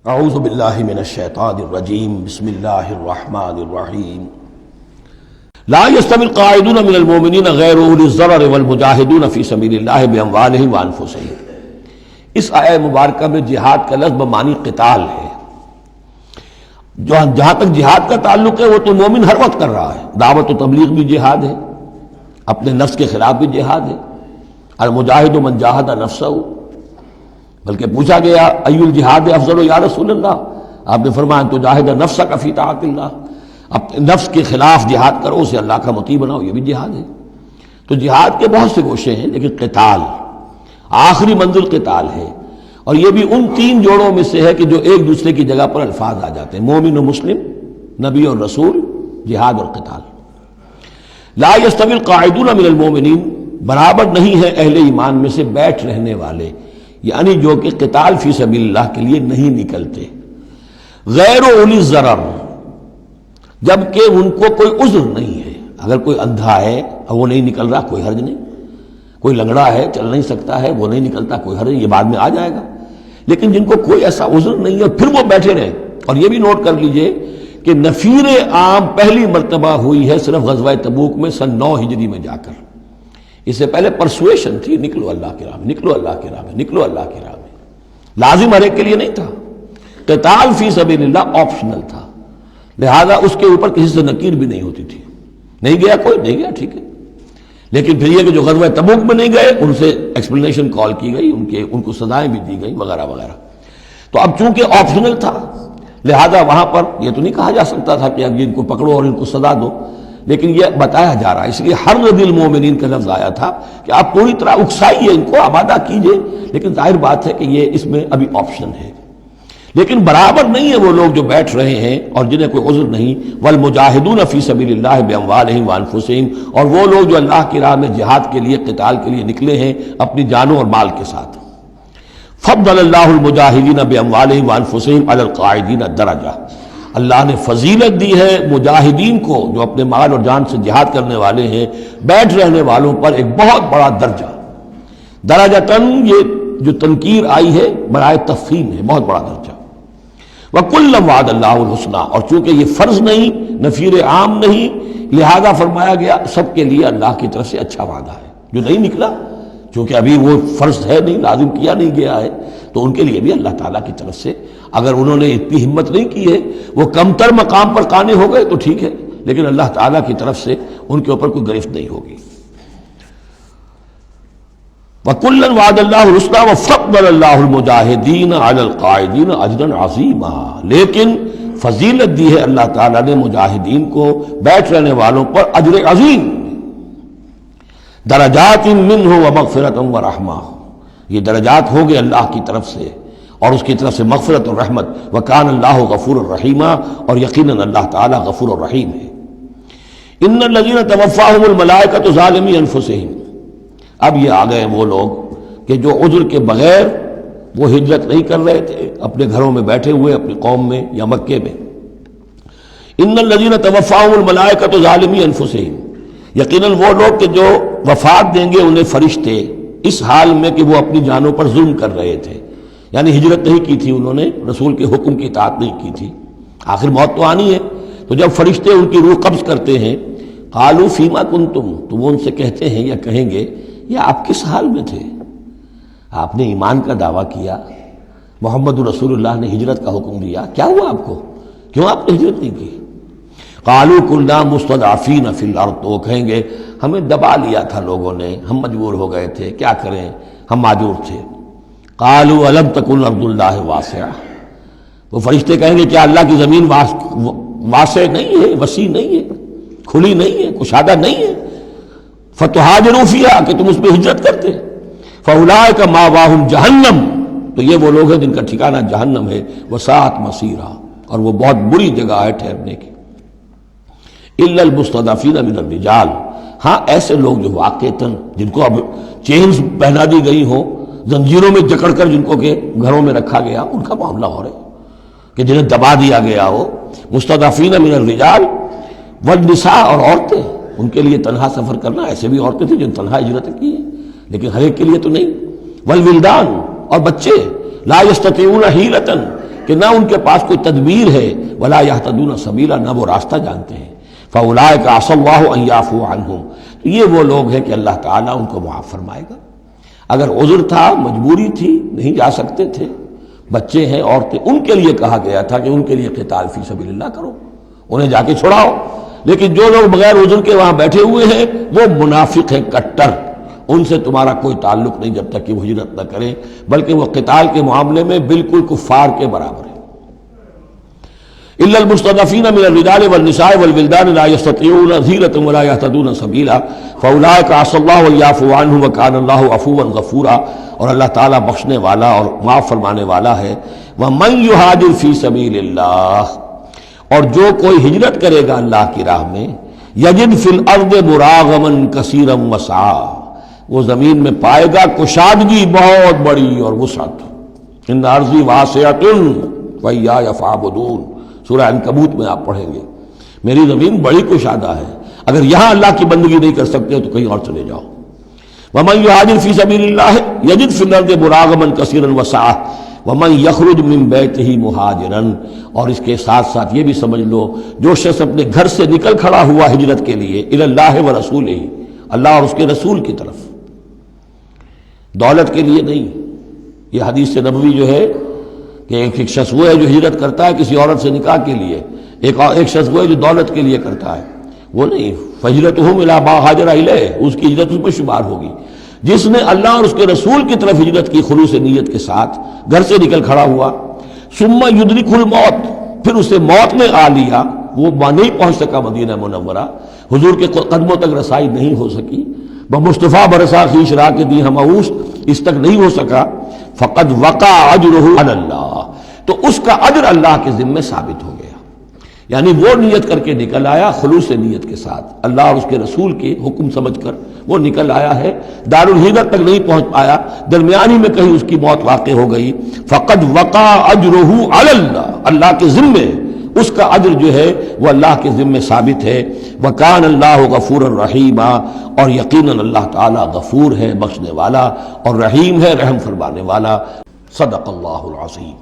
اعوذ باللہ من الشیطان الرجیم بسم اللہ الرحمن الرحیم لا يستوی القاعدون من المؤمنین غیر اولی الضرر والمجاہدون فی سبیل اللہ باموالہم وانفسہم۔ اس آیہ مبارکہ میں جہاد کا لفظ بمعنی قتال ہے۔ جہاں تک جہاد کا تعلق ہے وہ تو مومن ہر وقت کر رہا ہے، دعوت و تبلیغ بھی جہاد ہے، اپنے نفس کے خلاف بھی جہاد ہے۔ المجاہد من جاہد نفسہ، بلکہ پوچھا گیا ای الجہاد افضل یا رسول اللہ، آپ نے فرمایا تو جاہد نفسک فی طاعت اللہ، اپنے نفس کے خلاف جہاد کرو، اسے اللہ کا مطیع بناؤ، یہ بھی جہاد ہے۔ تو جہاد کے بہت سے گوشے ہیں، لیکن قتال آخری منزل قتال ہے، اور یہ بھی ان تین جوڑوں میں سے ہے کہ جو ایک دوسرے کی جگہ پر الفاظ آ جاتے ہیں، مومن و مسلم، نبی اور رسول، جہاد اور قتال۔ لا یستوی القاعدون من المؤمنین، برابر نہیں ہے اہل ایمان میں سے بیٹھ رہنے والے، یعنی جو کہ قتال فی سبیل اللہ کے لیے نہیں نکلتے، غیر اولی الضرر، جبکہ ان کو کوئی عذر نہیں ہے۔ اگر کوئی اندھا ہے اور وہ نہیں نکل رہا، کوئی حرج نہیں، کوئی لنگڑا ہے چل نہیں سکتا ہے وہ نہیں نکلتا، کوئی حرج نہیں، یہ بعد میں آ جائے گا۔ لیکن جن کو کوئی ایسا عذر نہیں ہے پھر وہ بیٹھے رہے، اور یہ بھی نوٹ کر لیجئے کہ نفیر عام پہلی مرتبہ ہوئی ہے صرف غزوہ تبوک میں سن 9 ہجری میں جا کر۔ اس سے پہلے پرسویشن تھی، نکلو اللہ کی راہ میں، نکلو اللہ کی راہ میں، نکلو اللہ کی راہ میں، لازم ہر ایک کے لیے نہیں تھا۔ قتال فی سبیل اللہ آپشنل تھا، لہذا اس کے اوپر کسی سے نکیر بھی نہیں ہوتی تھی۔ نہیں گیا کوئی، نہیں گیا ٹھیک ہے، لیکن پھر یہ کہ جو غزوہ تبوک میں نہیں گئے ان سے ایکسپلینیشن کال کی گئی، ان کو سزائیں بھی دی گئی وغیرہ وغیرہ۔ تو اب چونکہ آپشنل تھا، لہذا وہاں پر یہ تو نہیں کہا جا سکتا تھا کہ اب ان کو پکڑو اور ان کو سزا دو، لیکن یہ بتایا جا رہا ہے، اس لیے حرض المومنین کا لفظ آیا تھا کہ آپ پوری طرح اکسائیے، ان کو آمادہ کیجئے، لیکن ظاہر بات ہے کہ یہ اس میں ابھی آپشن ہے۔ لیکن برابر نہیں ہے وہ لوگ جو بیٹھ رہے ہیں اور جنہیں کوئی عذر نہیں، والمجاہدون فی سبیل اللہ باموالہم وانفسہم، اور وہ لوگ جو اللہ کی راہ میں جہاد کے لیے، قتال کے لیے نکلے ہیں اپنی جانوں اور مال کے ساتھ۔ فضل اللہ المجاہدین باموالہم وانفسہم علی القاعدین درجہ، اللہ نے فضیلت دی ہے مجاہدین کو جو اپنے مال اور جان سے جہاد کرنے والے ہیں، بیٹھ رہنے والوں پر ایک بہت بڑا درجہ۔ درجتاً یہ جو تنکیر آئی ہے برائے تفخیم ہے، بہت بڑا درجہ۔ وَكُلًّا وَعَدَ اللَّهُ الْحُسْنَىٰ، اور چونکہ یہ فرض نہیں، نفیر عام نہیں، لہذا فرمایا گیا سب کے لیے اللہ کی طرف سے اچھا وعدہ ہے۔ جو نہیں نکلا، چونکہ ابھی وہ فرض ہے نہیں، لازم کیا نہیں گیا ہے، تو ان کے لیے بھی اللہ تعالیٰ کی طرف سے، اگر انہوں نے اتنی ہمت نہیں کی ہے، وہ کم تر مقام پر قانے ہو گئے تو ٹھیک ہے، لیکن اللہ تعالیٰ کی طرف سے ان کے اوپر کوئی گرفت نہیں ہوگی۔ وَكُلًّا وَعَدَ اللَّهُ الْحُسْنَىٰ وَفَضَّلَ اللَّهُ الْمُجَاهِدِينَ عَلَى الْقَاعِدِينَ أَجْرًا عَظِيمًا، لیکن فضیلت دی ہے اللہ تعالیٰ نے مجاہدین کو بیٹھ رہنے والوں پر اجر عظیم۔ درجات منہ ومغفرۃ ورحمہ، یہ درجات ہوں گے اللہ کی طرف سے اور اس کی طرف سے مغفرت اور رحمت۔ وکان اللہ غفور الرحیمہ، اور یقیناً اللہ تعالیٰ غفور الرحیم ہے۔ ان الذین توفاہم الملائکۃ ظالمی انفسہم، اب یہ آ گئے وہ لوگ کہ جو عذر کے بغیر وہ ہجرت نہیں کر رہے تھے، اپنے گھروں میں بیٹھے ہوئے اپنی قوم میں یا مکے میں۔ ان الذین توفاہم الملائکۃ ظالمی انفسہم، یقیناً وہ لوگ کہ جو وفات دیں گے انہیں فرشتے اس حال میں کہ وہ اپنی جانوں پر ظلم کر رہے تھے، یعنی ہجرت نہیں کی تھی انہوں نے، رسول کے حکم کی اطاعت نہیں کی تھی، آخر موت تو آنی ہے۔ تو جب فرشتے ان کی روح قبض کرتے ہیں، قالوا فیما کنتم، تو وہ ان سے کہتے ہیں یا کہیں گے یہ آپ کس حال میں تھے؟ آپ نے ایمان کا دعویٰ کیا، محمد رسول اللہ نے ہجرت کا حکم دیا، کیا ہوا آپ کو؟ کیوں آپ نے ہجرت نہیں کی؟ قالوا كنا مستضعفین فی الارض، تو وہ کہیں گے ہمیں دبا لیا تھا لوگوں نے، ہم مجبور ہو گئے تھے، کیا کریں، ہم معذور تھے۔ قالوا الم تکن ارض اللہ واسعہ، وہ فرشتے کہیں گے کیا اللہ کی زمین واسع نہیں ہے، وسیع نہیں ہے، کھلی نہیں ہے، کشادہ نہیں ہے، فتہاجروا فیہا، کہ تم اس پہ ہجرت کرتے۔ فاولئک مأواہم جہنم، تو یہ وہ لوگ ہیں جن کا ٹھکانہ جہنم ہے، وساءت مصیرا، اور وہ بہت بری جگہ ہے ٹھہرنے کی۔ الا المستضعفین من الرجال، ہاں ایسے لوگ جو واقعتاً جن کو اب چینز پہنا دی گئی ہوں، زنجیروں میں جکڑ کر جن کو کہ گھروں میں رکھا گیا، ان کا معاملہ ہو رہا ہے کہ جنہیں دبا دیا گیا ہو۔ مستضعفین من الرجال والنساء، اور عورتیں، ان کے لیے تنہا سفر کرنا، ایسے بھی عورتیں تھیں جن تنہا ہجرت کی ہے، لیکن ہر ایک کے لیے تو نہیں۔ والولدان، اور بچے، لا یستطیعون حیلۃ، کہ نہ ان کے پاس کوئی تدبیر ہے، ولا یہتدون سبیلا، نہ وہ راستہ جانتے ہیں۔ فاولئک عسى اللہ ان یعفو عنہم، تو یہ وہ لوگ ہیں کہ اللہ تعالیٰ ان کو معاف فرمائے گا۔ اگر عذر تھا، مجبوری تھی، نہیں جا سکتے تھے، بچے ہیں، عورتیں، ان کے لیے کہا گیا تھا کہ ان کے لیے قتال فی سبیل اللہ کرو، انہیں جا کے چھڑاؤ۔ لیکن جو لوگ بغیر عذر کے وہاں بیٹھے ہوئے ہیں وہ منافق ہیں کٹر، ان سے تمہارا کوئی تعلق نہیں جب تک کہ وہ ہجرت نہ کریں، بلکہ وہ قتال کے معاملے میں بالکل کفار کے برابر ہے۔ الا المستضعفین من الرجال والنساء والولدان لا يستطيعون حیلة ولا يهتدون سبیلا فاولئک عسى الله ان يعفو عنهم وكان الله عفوا غفورا، اور اللہ تعالیٰ بخشنے والا اور معاف فرمانے والا ہے۔ ومن يهاجر في سبيل اللہ، اور جو کوئی ہجرت کرے گا اللہ کی راہ میں، یجد فی الارض مراغما کثیرا وسعا، وہ زمین میں پائے گا کشادگی بہت بڑی اور وسعت۔ ان ارضی واسعۃ فإیایا فاعبدون، سورہ عنکبوت میں آپ پڑھیں گے، میری زمین بڑی کشادہ ہے، اگر یہاں اللہ کی بندگی نہیں کر سکتے تو کہیں اور چلے جاؤ۔ ومن یہاجر فی سبیل اللہ یجد فی الارض مراغما کثیرا وسعا ومن یخرج من بیتہ مہاجرا، اور اس کے ساتھ ساتھ یہ بھی سمجھ لو جو شخص اپنے گھر سے نکل کھڑا ہوا ہجرت کے لیے الی اللہ ورسولہ، اللہ اور اس کے رسول کی طرف، دولت کے لیے نہیں۔ یہ حدیث نبوی جو ہے کہ ایک شخص وہ ہے جو ہجرت کرتا ہے کسی عورت سے نکاح کے لیے، ایک شخص وہ ہے جو دولت کے لیے کرتا ہے، وہ نہیں۔ فہجرتہم الی ما ہاجر الیہ، اس کی ہجرت اس پر شمار ہوگی۔ جس نے اللہ اور اس کے رسول کی طرف ہجرت کی خلوص نیت کے ساتھ، گھر سے نکل کھڑا ہوا، ثم یدرکہ الموت، پھر اسے موت نے آ لیا، وہ نہیں پہنچ سکا مدینہ منورہ، حضور کے قدموں تک رسائی نہیں ہو سکی، بمصطفیٰ برسا خویش راہ کے دی ہماؤس، اس تک نہیں ہو سکا، فقد وقع اجرہ علی اللہ، تو اس کا اجر اللہ کے ذمے ثابت ہو گیا۔ یعنی وہ نیت کر کے نکل آیا خلوص نیت کے ساتھ، اللہ اور اس کے رسول کے حکم سمجھ کر وہ نکل آیا ہے، دارالہجرت تک نہیں پہنچ پایا، درمیانی میں کہیں اس کی موت واقع ہو گئی، فقد وقع اجرہ علی اللہ، اللہ کے ذمے اس کا اجر جو ہے وہ اللہ کے ذمے ثابت ہے۔ وکان اللہ غفورا رحیما، اور یقیناً اللہ تعالیٰ غفور ہے، بخشنے والا، اور رحیم ہے، رحم فرمانے والا۔ صدق اللہ العظیم۔